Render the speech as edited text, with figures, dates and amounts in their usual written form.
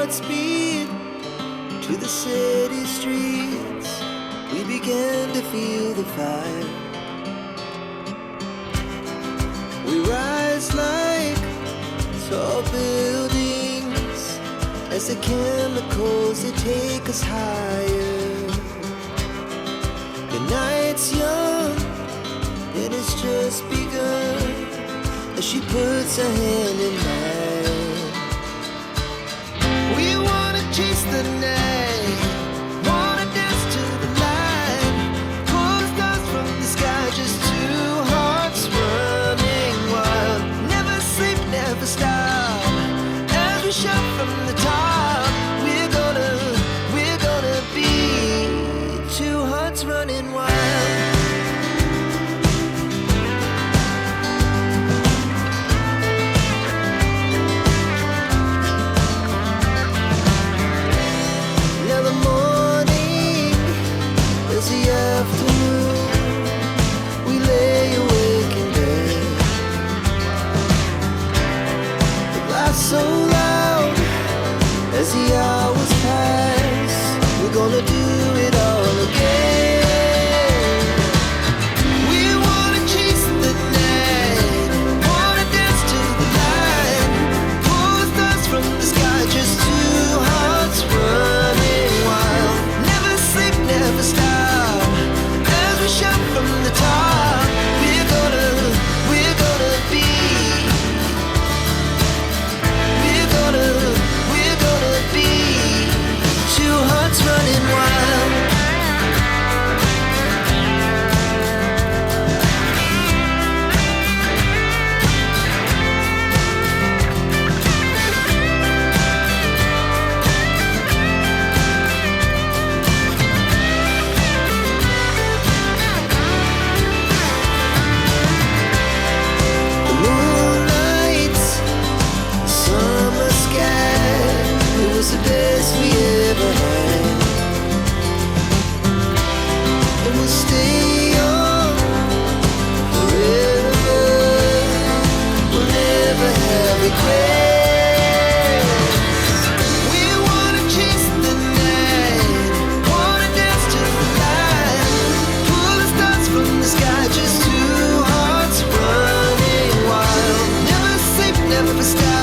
Godspeed to the city streets. We began to feel the fire. We rise like tall buildings as the chemicals, they take us higher. The night's young and it's just begun as she puts her hand in mine. We wanna chase the night, wanna dance to the light, pull the stars from the sky, just two hearts running wild. Never sleep, never stop, as we shout from the top. We're gonna be two hearts running wild. The afternoon, we lay awake in bed. The laughs so loud as the hours pass. We're gonna do it all again. We wanna chase the night, wanna dance to the light, pull the stars from the sky, just two hearts running wild. Never sleep, never stop, shout from the top. We're gonna be, we're gonna be two hearts running wild. The best we ever had, and we'll stay young forever. We'll never have regrets. We wanna chase the night, wanna dance to the light, pull the stars from the sky, just two hearts running wild. Never sleep, never stop.